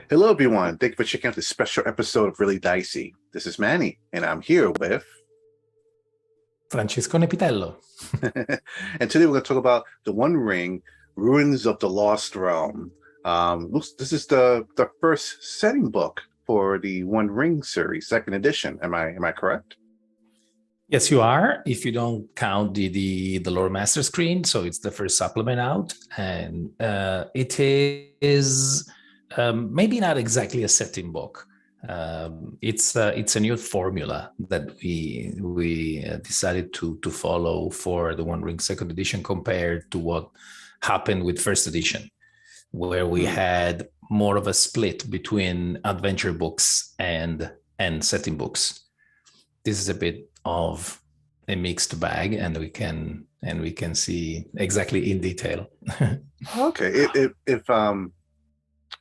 Hello, everyone. Thank you for checking out this special episode of Really Dicey. This is Manny, and I'm here with Francesco Nepitello. and today we're going to talk about The One Ring, Ruins of the Lost Realm. This is the first setting book for the One Ring series, second edition. Am I correct? Yes, you are. If you don't count the lore master screen, so it's the first supplement out, and it is maybe not exactly a setting book. It's a new formula that we decided to follow for the One Ring second edition compared to what happened with first edition, where we had more of a split between adventure books and setting books. This is a bit of a mixed bag, and we can see exactly in detail. Okay.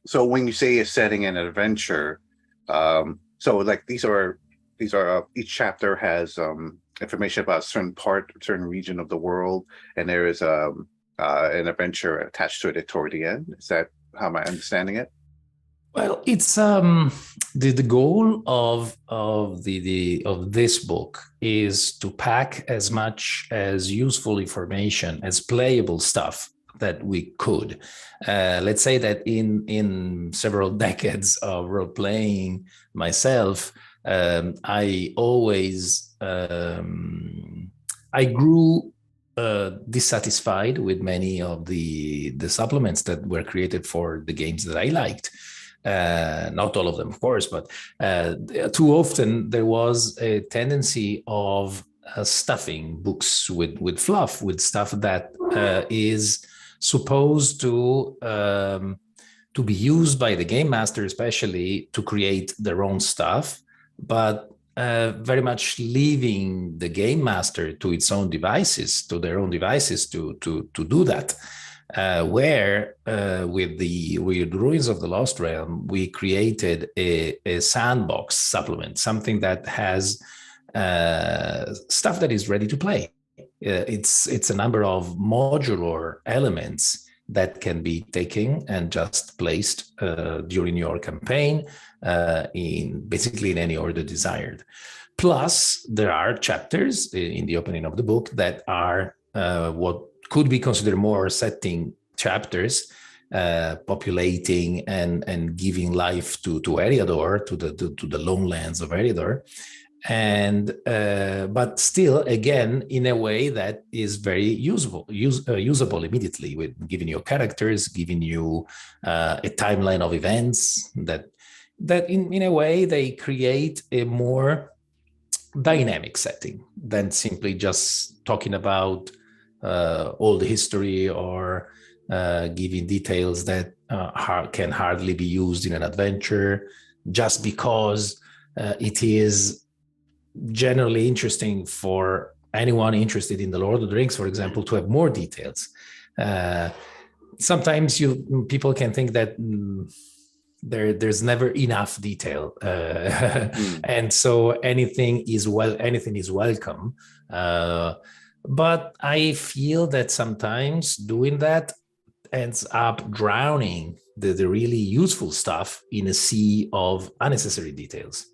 So when you say a setting and an adventure, so like these are each chapter has information about a certain region of the world, and there is an adventure attached to it toward the end. Is that how am I understanding it? Well, it's the goal of this book is to pack as much as useful information as playable stuff that we could. Let's say that in several decades of role playing myself, I always I grew dissatisfied with many of the supplements that were created for the games that I liked. Not all of them, of course, but too often there was a tendency of stuffing books with fluff, with stuff that is supposed to be used by the game master, especially to create their own stuff, but very much leaving the game master to their own devices to do that. With Ruins of the Lost Realm, we created a sandbox supplement, something that has stuff that is ready to play. It's a number of modular elements that can be taken and just placed during your campaign in any order desired. Plus, there are chapters in the opening of the book that are what could be considered more setting chapters, populating and giving life to Eriador, to the lone lands of Eriador, and but still, again, in a way that is very usable immediately, with giving you characters, giving you a timeline of events that in a way they create a more dynamic setting than simply just talking about all the history or giving details that can hardly be used in an adventure, just because it is generally interesting for anyone interested in the Lord of the Rings, for example, to have more details. Sometimes people can think that there's never enough detail, and so anything is welcome. But I feel that sometimes doing that ends up drowning the really useful stuff in a sea of unnecessary details.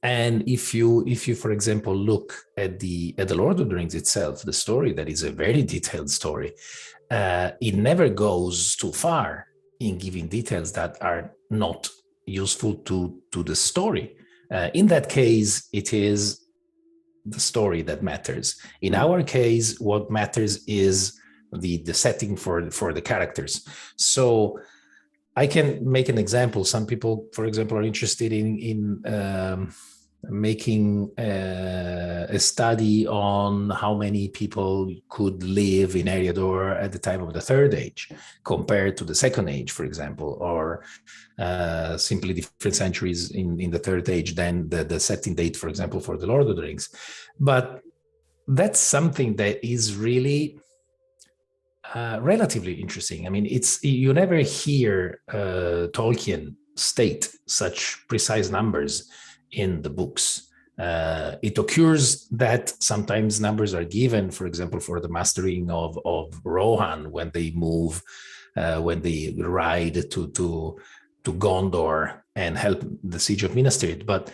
And if you, for example, look at the Lord of the Rings itself, the story, that is a very detailed story, it never goes too far in giving details that are not useful to the story. In that case, it is the story that matters. In our case, what matters is the setting for the characters. So I can make an example. Some people, for example, are interested in making a study on how many people could live in Eriador at the time of the Third Age compared to the Second Age, for example, or simply different centuries in the Third Age than the setting date, for example, for the Lord of the Rings. But that's something that is really relatively interesting. I mean, you never hear Tolkien state such precise numbers in the books. It occurs that sometimes numbers are given, for example, for the mastering of Rohan when they move, when they ride to to Gondor and help the siege of Minas Tirith. But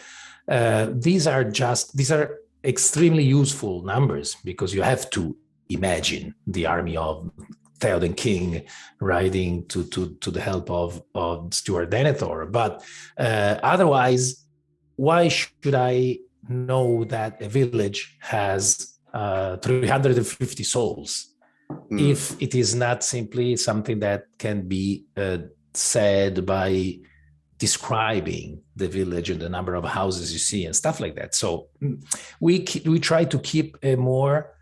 these are extremely useful numbers, because you have to imagine the army of Theoden King riding to the help of Stuart Denethor. But otherwise, why should I know that a village has 350 souls if it is not simply something that can be said by describing the village and the number of houses you see and stuff like that? So we try to keep a more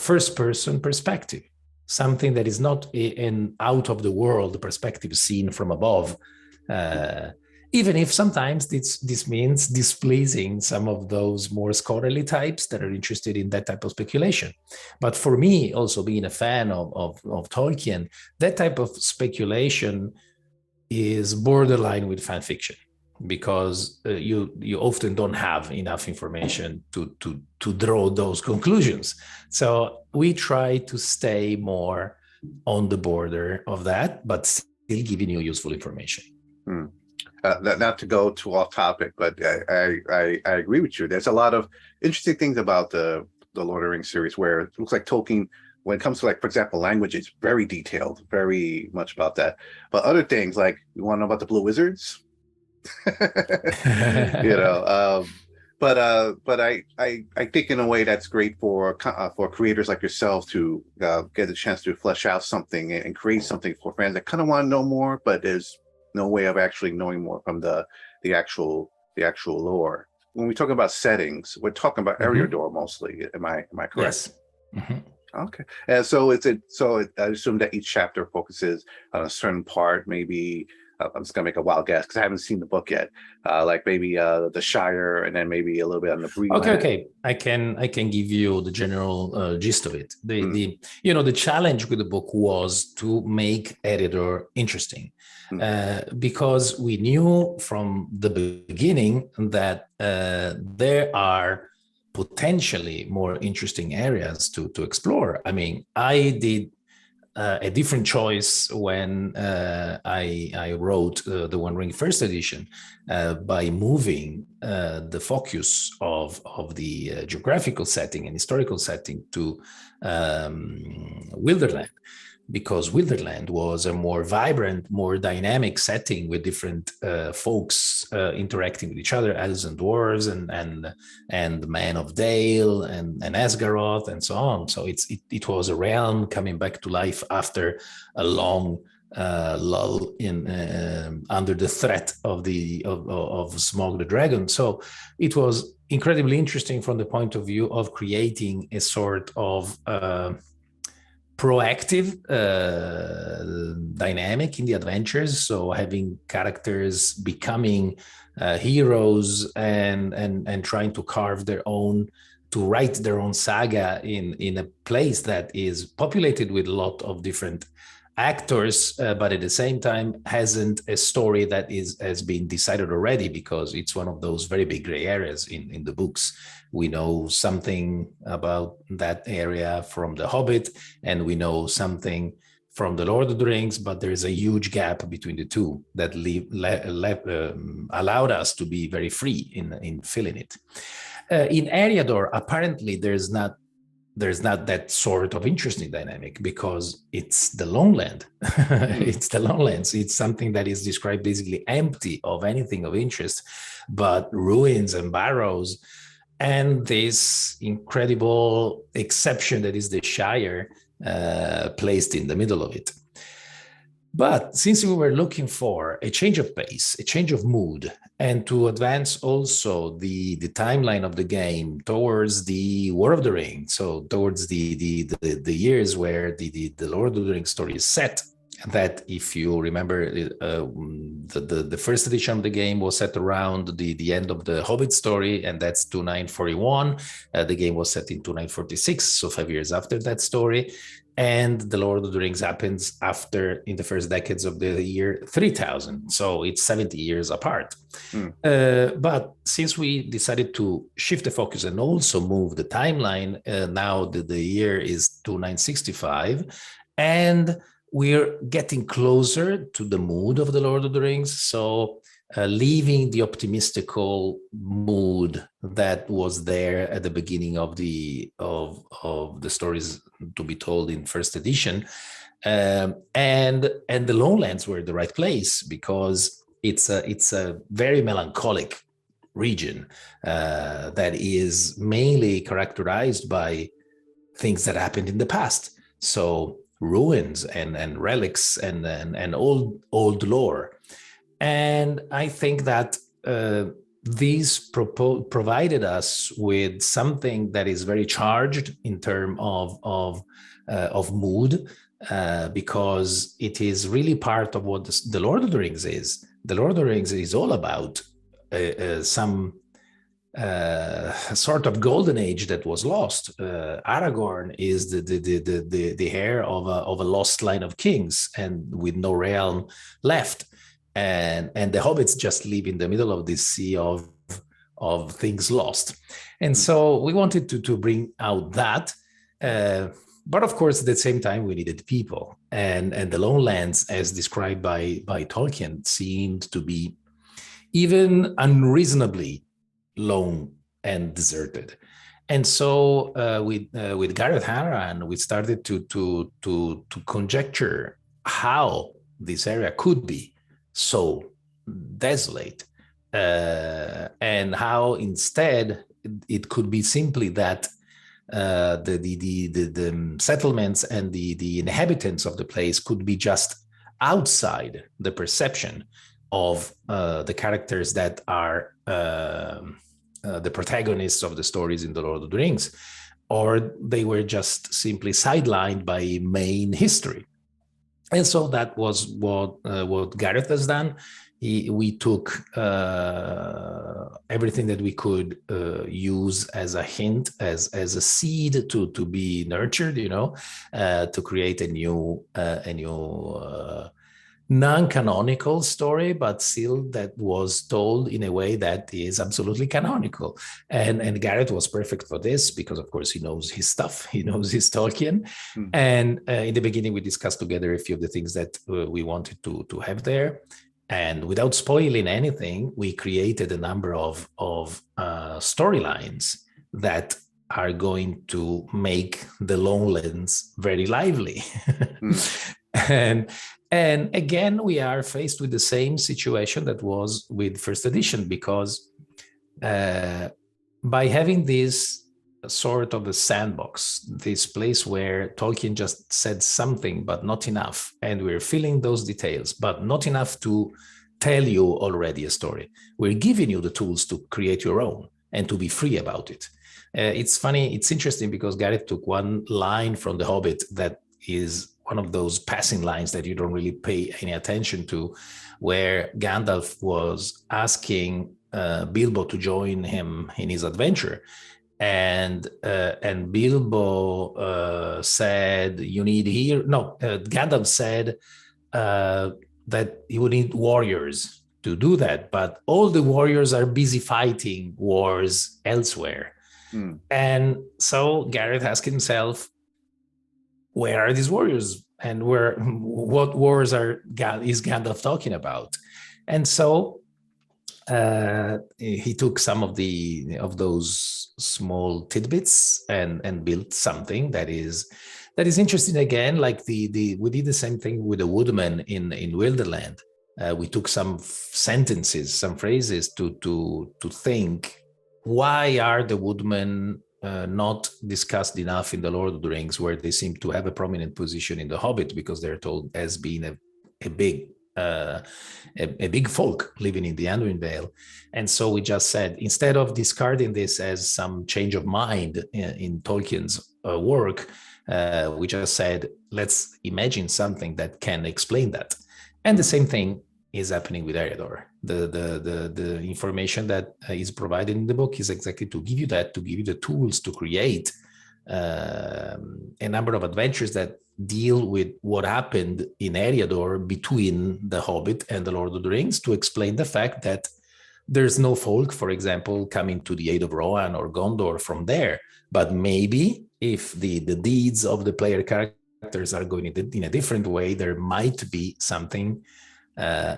first-person perspective, something that is not an out-of-the-world perspective seen from above, even if sometimes this means displeasing some of those more scholarly types that are interested in that type of speculation. But for me, also being a fan of Tolkien, that type of speculation is borderline with fan fiction, because you often don't have enough information to draw those conclusions. So we try to stay more on the border of that, but still giving you useful information. Not to go too off topic, but I agree with you. There's a lot of interesting things about the Lord of the Rings series, where it looks like Tolkien, when it comes to, like, for example, language, it's very detailed, very much about that. But other things, like, you want to know about the Blue Wizards? But I think in a way that's great for creators like yourself to get a chance to flesh out something and create something for fans that kind of want to know more, but there's no way of actually knowing more from the actual lore. When we talk about settings, we're talking about Eriador mostly. Am I correct? Yes. Mm-hmm. Okay. And so I assume that each chapter focuses on a certain part. Maybe I'm just gonna make a wild guess because I haven't seen the book yet. Like maybe the Shire, and then maybe a little bit on the Bree. Okay. I can give you the general gist of it. The challenge with the book was to make Eriador interesting, because we knew from the beginning that there are potentially more interesting areas to explore. I mean, I did a different choice when I wrote the One Ring first edition, by moving the focus of the geographical setting and historical setting to Wilderland, because Wilderland was a more vibrant, more dynamic setting with different folks interacting with each other, elves and dwarves, and the Man of Dale and Asgaroth and so on. So it was a realm coming back to life after a long lull in under the threat of Smaug the Dragon. So it was incredibly interesting from the point of view of creating a sort of proactive dynamic in the adventures, so having characters becoming heroes and trying to write their own saga in a place that is populated with a lot of different actors, but at the same time hasn't a story that has been decided already, because it's one of those very big gray areas in the books. We know something about that area from The Hobbit, and we know something from The Lord of the Rings, but there is a huge gap between the two that allowed us to be very free in filling it. In Eriador, apparently there's not that sort of interesting dynamic, because it's the lowland. It's the lowlands. It's something that is described basically empty of anything of interest, but ruins and barrows, and this incredible exception that is the Shire placed in the middle of it. But since we were looking for a change of pace, a change of mood, and to advance also the timeline of the game towards the War of the Ring, so towards the years where the Lord of the Rings story is set, that if you remember, the first edition of the game was set around the end of the Hobbit story, and that's 2941. The game was set in 2946, so 5 years after that story. And the Lord of the Rings happens in the first decades of the year 3000. So it's 70 years apart. But since we decided to shift the focus and also move the timeline, now the year is 2965. And we're getting closer to the mood of the Lord of the Rings. So leaving the optimistical mood that was there at the beginning of the stories to be told in first edition, and the lowlands were the right place because it's a very melancholic region that is mainly characterized by things that happened in the past. So ruins and relics and old lore. And I think that these provided us with something that is very charged in terms of mood, because it is really part of what the Lord of the Rings is. The Lord of the Rings is all about some sort of golden age that was lost. Aragorn is the heir of a lost line of kings and with no realm left, and the hobbits just live in the middle of this sea of things lost. And so we wanted to bring out that, but of course at the same time we needed people, and the lowlands, as described by Tolkien, seemed to be even unreasonably lone and deserted. And so with J.R.R. we started to conjecture how this area could be so desolate, and how instead it could be simply that the settlements and the inhabitants of the place could be just outside the perception of the characters that are the protagonists of the stories in the Lord of the Rings, or they were just simply sidelined by main history. And so that was what Gareth has done. We took everything that we could use as a hint, as a seed to be nurtured, to create a new non-canonical story, but still that was told in a way that is absolutely canonical. And Gareth was perfect for this because, of course, he knows his stuff. He knows his Tolkien. And in the beginning, we discussed together a few of the things that we wanted to have there. And without spoiling anything, we created a number of storylines that are going to make the lowlands very lively. And again, we are faced with the same situation that was with first edition, because by having this sort of a sandbox, this place where Tolkien just said something, but not enough, and we're filling those details, but not enough to tell you already a story. We're giving you the tools to create your own and to be free about it. It's funny, it's interesting because Gareth took one line from The Hobbit that is one of those passing lines that you don't really pay any attention to, where Gandalf was asking Bilbo to join him in his adventure. And Bilbo said, you need here. No, Gandalf said that he would need warriors to do that. But all the warriors are busy fighting wars elsewhere. And so Gareth asked himself, where are these warriors, and what wars is Gandalf talking about? And so he took some of those small tidbits and built something that is interesting. Again, like we did the same thing with the woodman in Wilderland. We took some sentences, some phrases to think, why are the woodmen not discussed enough in the Lord of the Rings, where they seem to have a prominent position in the Hobbit, because they're told as being a big folk living in the Anduin Vale. And so we just said, instead of discarding this as some change of mind in Tolkien's work, we just said, let's imagine something that can explain that. And the same thing is happening with Eriador. The information that is provided in the book is exactly to give you that, to give you the tools to create a number of adventures that deal with what happened in Eriador between the Hobbit and the Lord of the Rings, to explain the fact that there's no folk, for example, coming to the aid of Rohan or Gondor from there. But maybe if the deeds of the player character characters are going in a different way, there might be something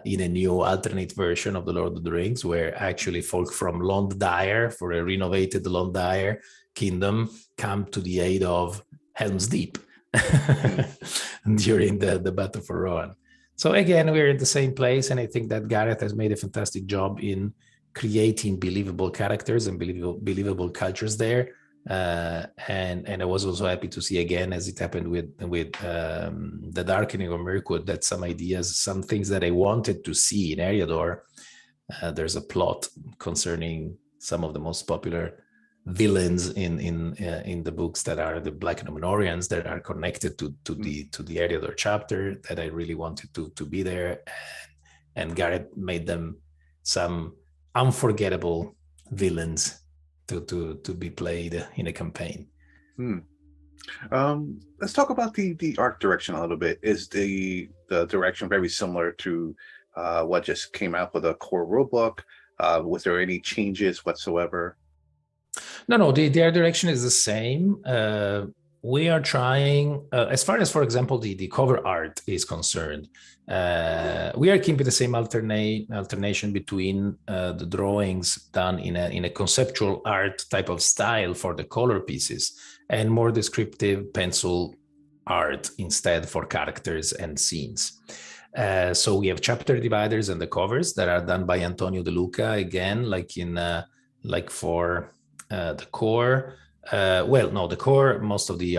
in a new alternate version of the Lord of the Rings, where actually folk from Londire, for a renovated Londire kingdom, come to the aid of Helm's Deep during the Battle for Rohan. So again, we're in the same place, and I think that Gareth has made a fantastic job in creating believable characters and believable cultures there. And I was also happy to see, again, as it happened with the Darkening of Mirkwood, that some ideas, some things that I wanted to see in Eriador, there's a plot concerning some of the most popular villains in the books that are the Black Numenorians, that are connected to the Eriador chapter, that I really wanted to be there, and Gareth made them some unforgettable villains to be played in a campaign. Let's talk about the art direction a little bit. Is the direction very similar to what just came out with a core rulebook? Was there any changes whatsoever? No, the art direction is the same. We are trying, as far as, for example, the cover art is concerned, we are keeping the same alternation between the drawings done in a conceptual art type of style for the color pieces, and more descriptive pencil art instead for characters and scenes. So we have chapter dividers and the covers that are done by Antonio De Luca, again, like for the core. The core, most of the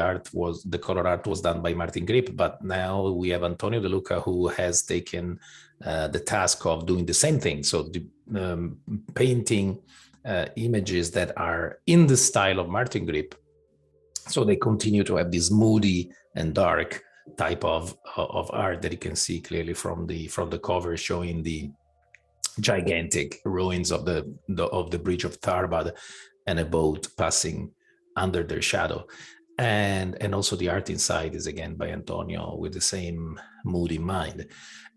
color art was done by Martin Grip, but now we have Antonio De Luca, who has taken the task of doing the same thing. So painting images that are in the style of Martin Grip. So they continue to have this moody and dark type of art that you can see clearly from the cover, showing the gigantic ruins of the bridge of Tarbad and a boat passing under their shadow. And also the art inside is again by Antonio, with the same mood in mind.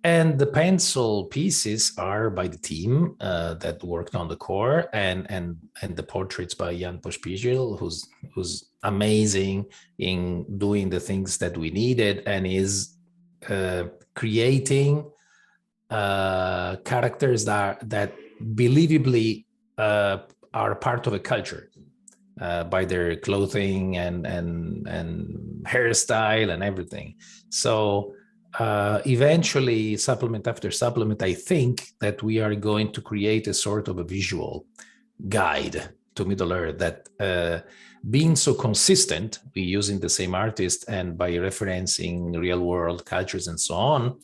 And the pencil pieces are by the team that worked on the core, and the portraits by Jan Pospíšil, who's amazing in doing the things that we needed, and is creating characters that believably are part of a culture. By their clothing and hairstyle and everything. So eventually, supplement after supplement, I think that we are going to create a sort of a visual guide to Middle-earth that, being so consistent, we using the same artist and by referencing real-world cultures and so on,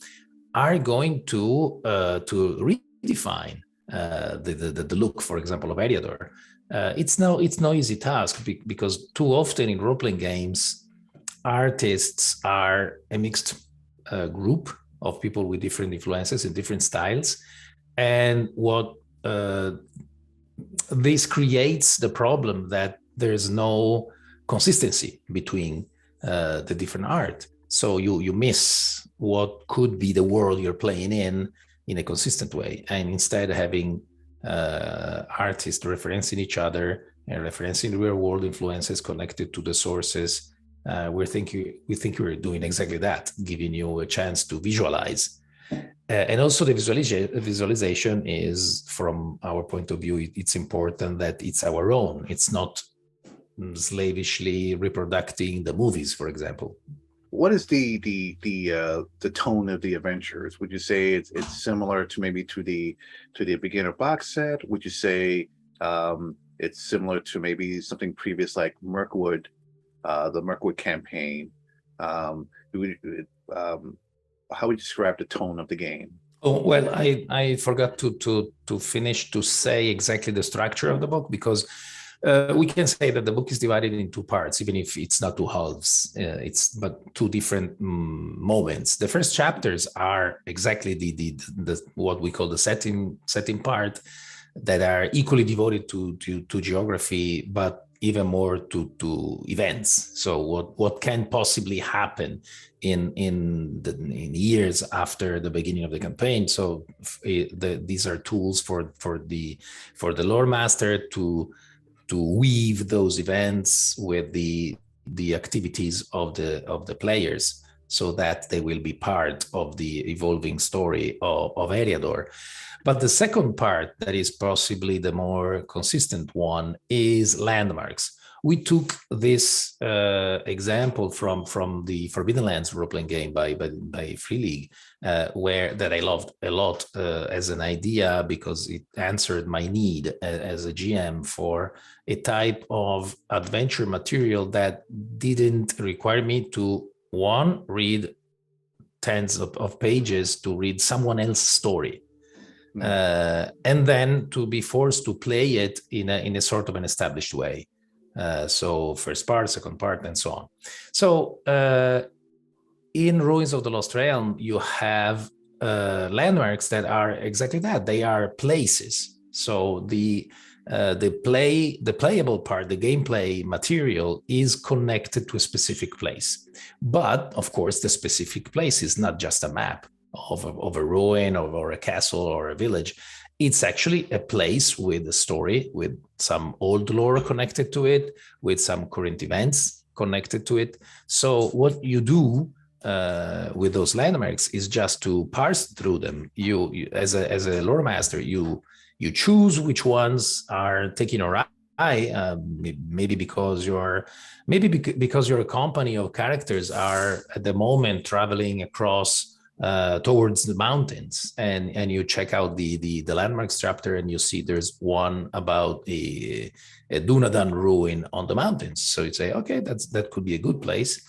are going to redefine the look, for example, of Eriador. It's no easy task, because too often in role-playing games, artists are a mixed group of people with different influences and different styles. And what this creates the problem that there's no consistency between the different art. So you miss what could be the world you're playing in a consistent way. And instead having artists referencing each other and referencing real world influences connected to the sources, we think we're doing exactly that, giving you a chance to visualize. And also the visualization is, from our point of view, it's important that it's our own. It's not slavishly reproducing the movies, for example. What is the tone of the adventures? Would you say it's similar to maybe to the beginner box set? Would you say it's similar to maybe something previous like Mirkwood, the Mirkwood campaign? How would you describe the tone of the game? Oh, well, I forgot to finish to say exactly the structure of the book, because we can say that the book is divided in two parts, even if it's not two halves. It's but two different moments. The first chapters are exactly the what we call the setting part, that are equally devoted to geography, but even more to events. So what can possibly happen in years after the beginning of the campaign. So these are tools for the lore master to weave those events with the the activities of the players, so that they will be part of the evolving story of Eriador. But the second part, that is possibly the more consistent one, is landmarks. We took this example from the Forbidden Lands role-playing game by Free League, where that I loved a lot as an idea, because it answered my need as a GM for a type of adventure material that didn't require me to, one, read tens of pages to read someone else's story. And then to be forced to play it in a sort of an established way. So first part, second part, and so on. So in Ruins of the Lost Realm, you have landmarks that are exactly that. They are places. So the playable part, the gameplay material, is connected to a specific place. But of course, the specific place is not just a map of a ruin or a castle or a village. It's actually a place with a story, with some old lore connected to it, with some current events connected to it. So what you do with those landmarks is just to parse through them. You as a lore master, you choose which ones are taking your eye, maybe because your company of characters are at the moment traveling across towards the mountains, and you check out the landmarks chapter, and you see there's one about a Dunadan ruin on the mountains. So you say, okay, that could be a good place.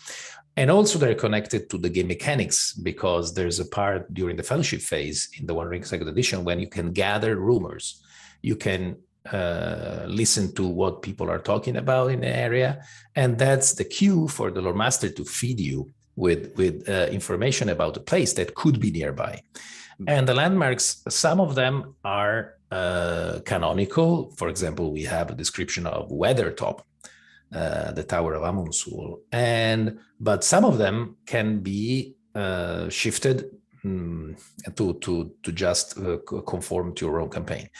And also they're connected to the game mechanics, because there's a part during the fellowship phase in the One Ring Second Edition when you can gather rumors. You can listen to what people are talking about in the area, and that's the cue for the lore master to feed you with information about a place that could be nearby. And the landmarks, some of them are canonical. For example, we have a description of Weathertop, the Tower of Amonsul, but some of them can be shifted to just conform to your own campaign.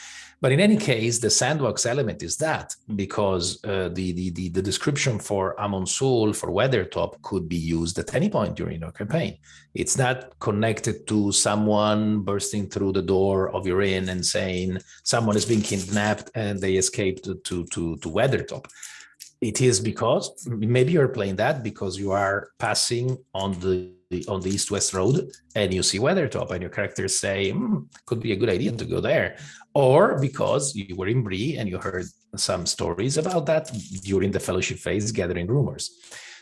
But in any case, the sandbox element is that, because the description for Amonsul, for Weathertop, could be used at any point during your campaign. It's not connected to someone bursting through the door of your inn and saying someone is being kidnapped and they escaped to Weathertop. It is because maybe you're playing that because you are passing on the east-west road and you see Weathertop and your characters say, could be a good idea to go there. Or because you were in Bree and you heard some stories about that during the fellowship phase, gathering rumors.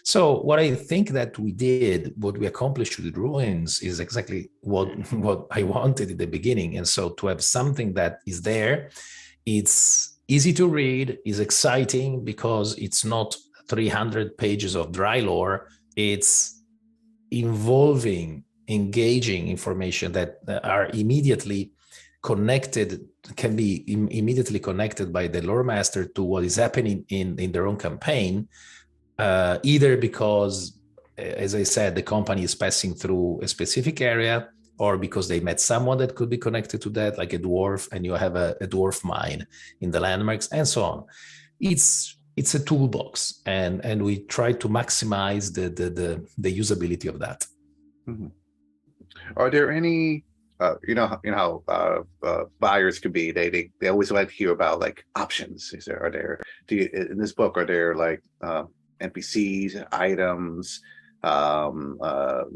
So what I think that we did, what we accomplished with Ruins, is exactly what I wanted at the beginning. And so to have something that is there, it's easy to read, is exciting because it's not 300 pages of dry lore. It's involving, engaging information that are immediately connected, can be immediately connected by the lore master to what is happening in their own campaign, either because, as I said, the company is passing through a specific area, or because they met someone that could be connected to that, like a dwarf, and you have a dwarf mine in the landmarks, and so on. It's a toolbox, and we try to maximize the usability of that. Mm-hmm. Are there any, you know how buyers could be? They always like to hear about like options. In this book, are there like NPCs, items,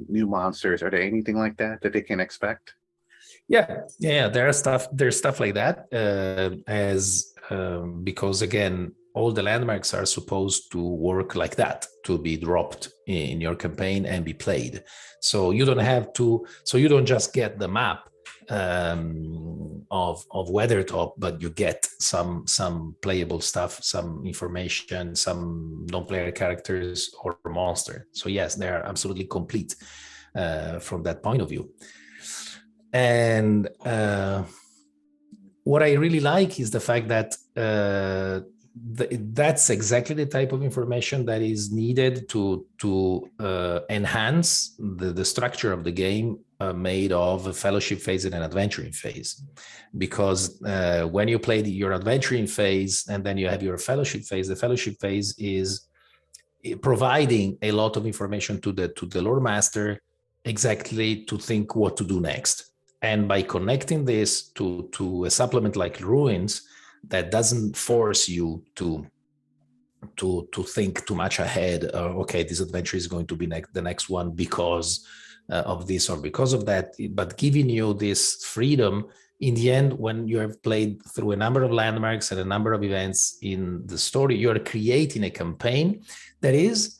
new monsters? Are there anything like that they can expect? Yeah, there's stuff like that, because again, all the landmarks are supposed to work like that, to be dropped in your campaign and be played. So you don't just get the map of Weathertop, but you get some playable stuff, some information, some non-player characters or monster. So yes, they are absolutely complete from that point of view. And what I really like is the fact that that's exactly the type of information that is needed to enhance the structure of the game made of a fellowship phase and an adventuring phase. Because when you play your adventuring phase and then you have your fellowship phase, the fellowship phase is providing a lot of information to the lore master exactly to think what to do next. And by connecting this to a supplement like Ruins that doesn't force you to think too much ahead, okay, this adventure is going to be the next one because of this or because of that, but giving you this freedom in the end, when you have played through a number of landmarks and a number of events in the story, you're creating a campaign that is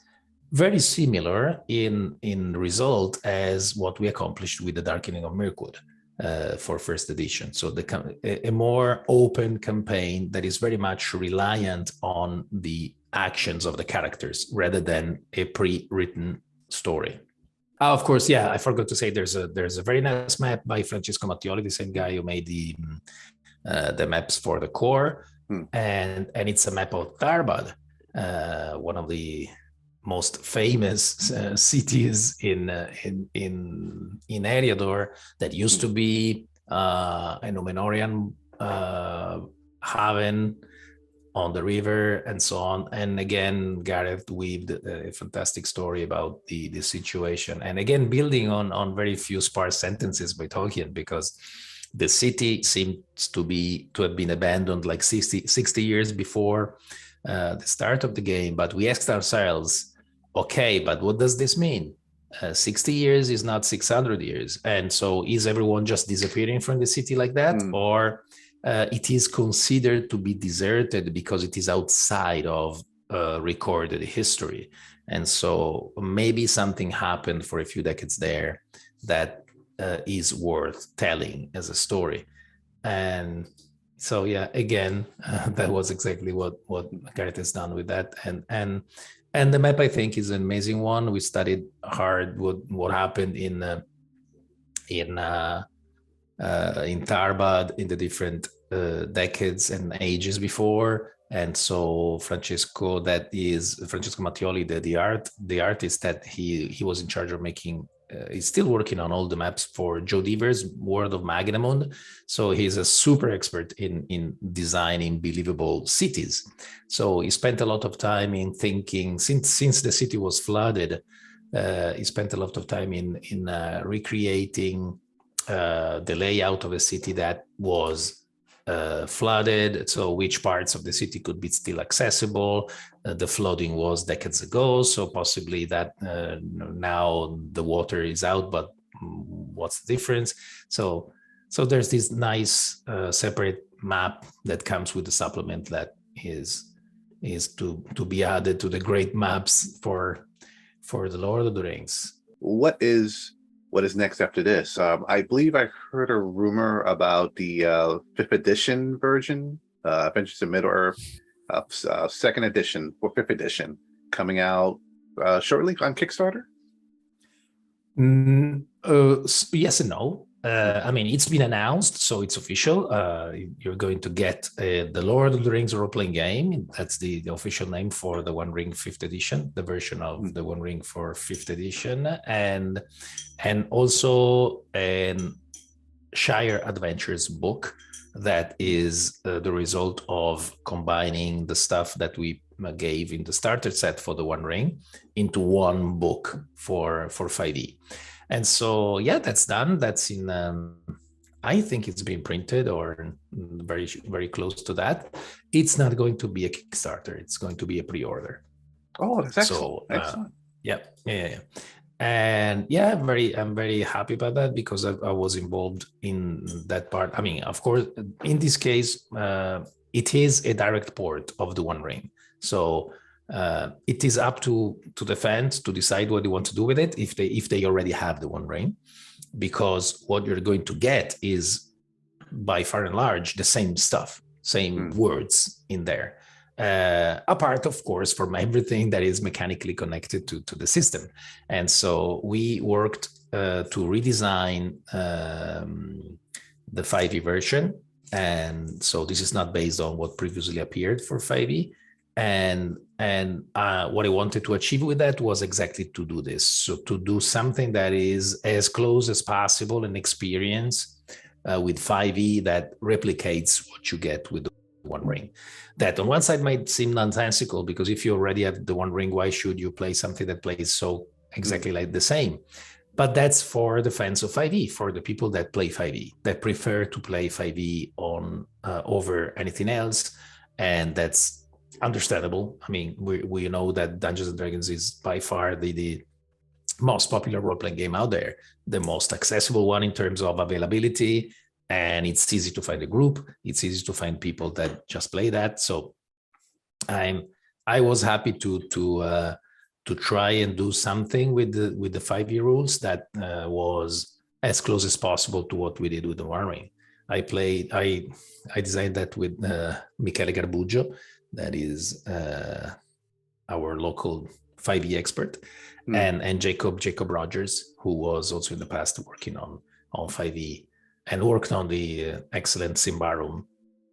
very similar in result as what we accomplished with the Darkening of Mirkwood for first edition. So a more open campaign that is very much reliant on the actions of the characters rather than a pre-written story. Of course, yeah, I forgot to say there's a very nice map by Francesco Nepitello, the same guy who made the maps for the core, and it's a map of Tarbad, one of the most famous cities in Eriador that used to be a Numenorian haven on the river and so on. And again, Gareth weaved a fantastic story about the situation. And again, building on very few sparse sentences by Tolkien, because the city seems to have been abandoned like 60 years before the start of the game. But we asked ourselves, okay, but what does this mean? 60 years is not 600 years. And so is everyone just disappearing from the city like that? Or it is considered to be deserted because it is outside of recorded history. And so maybe something happened for a few decades there that is worth telling as a story. And so, yeah, again, that was exactly what Gareth has done with that. And the map, I think, is an amazing one. We studied hard what happened in Tarbad in the different decades and ages before. And so Francesco Mattioli, the artist that he was in charge of making, he's still working on all the maps for Joe Dever's World of Magnamund. So he's a super expert in designing believable cities. So he spent a lot of time in thinking, since the city was flooded, he spent a lot of time in recreating the layout of a city that was flooded, so which parts of the city could be still accessible. The flooding was decades ago, so possibly that now the water is out, but what's the difference? So there's this nice separate map that comes with the supplement that is to be added to the great maps for the Lord of the Rings. What is next after this? I believe I heard a rumor about the 5th edition version, Adventures in Middle-earth, 2nd edition or 5th edition, coming out shortly on Kickstarter? Yes and no. I mean, it's been announced, so it's official. You're going to get the Lord of the Rings role-playing game. That's the official name for the One Ring 5th edition, the version of the One Ring for 5th edition, and also an Shire Adventures book that is the result of combining the stuff that we gave in the starter set for the One Ring into one book for 5e. And so, yeah, that's done. That's in, I think it's been printed or very, very close to that. It's not going to be a Kickstarter. It's going to be a pre-order. Oh, that's excellent. So, excellent. Yeah. And yeah, I'm very happy about that because I was involved in that part. I mean, of course, in this case, it is a direct port of the One Ring. So it is up to the fans to decide what they want to do with it if they already have the One Ring, because what you're going to get is by far and large the same stuff, same words in there. Apart, of course, from everything that is mechanically connected to the system. And so we worked to redesign the 5e version. And so this is not based on what previously appeared for 5e. And what I wanted to achieve with that was exactly to do this. So to do something that is as close as possible an experience with 5e that replicates what you get with the One Ring. That on one side might seem nonsensical, because if you already have the One Ring, why should you play something that plays so exactly like the same? But that's for the fans of 5e, for the people that play 5e, that prefer to play 5e on over anything else. And that's understandable. I mean, we know that Dungeons and Dragons is by far the most popular role-playing game out there, the most accessible one in terms of availability, and it's easy to find a group. It's easy to find people that just play that. So I was happy to try and do something with the 5e rules that was as close as possible to what we did with the One Ring. I designed that with Michele Garbugio, that is our local 5e expert, and Jacob Rogers, who was also in the past working on 5e and worked on the excellent Symbaroum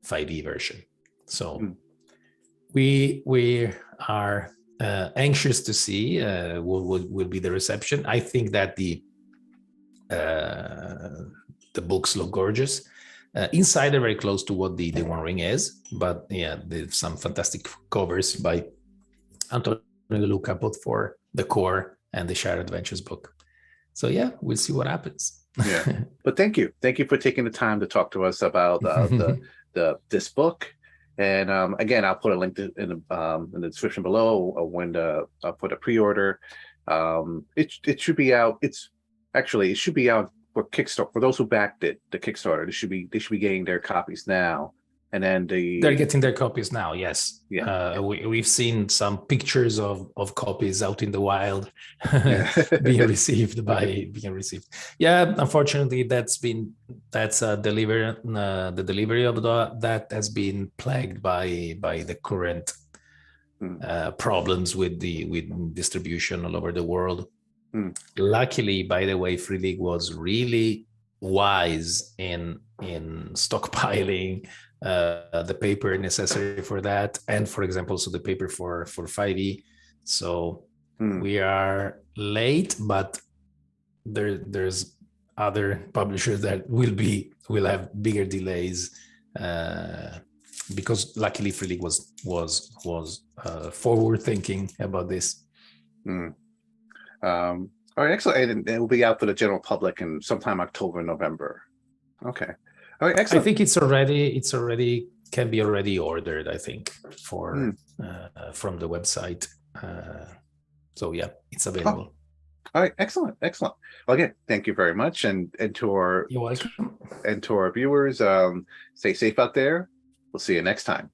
5e version. So we are anxious to see what will be the reception. I think that the books look gorgeous. Inside, they're very close to what the One Ring is, but yeah, there's some fantastic covers by Antonio De Luca, both for the core and the Shared Adventures book. So yeah, we'll see what happens. Yeah, but thank you for taking the time to talk to us about this book. And again, I'll put a link in the description below when I'll put a pre-order. It should be out. It should be out for Kickstarter. For those who backed it, the Kickstarter, they should be getting their copies now. And then they're getting their copies now. Yes. Yeah. We've seen some pictures of copies out in the wild being received. Yeah. Unfortunately, the delivery of that has been plagued by the current problems with distribution all over the world. Luckily, by the way, Free League was really wise in stockpiling the paper necessary for that, and for example, so the paper for 5e. So we are late, but there's other publishers that will have bigger delays, because luckily Free League was forward thinking about this. All right, excellent. And it will be out for the general public in sometime October, November. Okay. All right, excellent. I think it's already can be already ordered, I think, for from the website. So yeah, it's available. All right, excellent. Well, again, thank you very much, and to our You're welcome. And to our viewers, stay safe out there. We'll see you next time.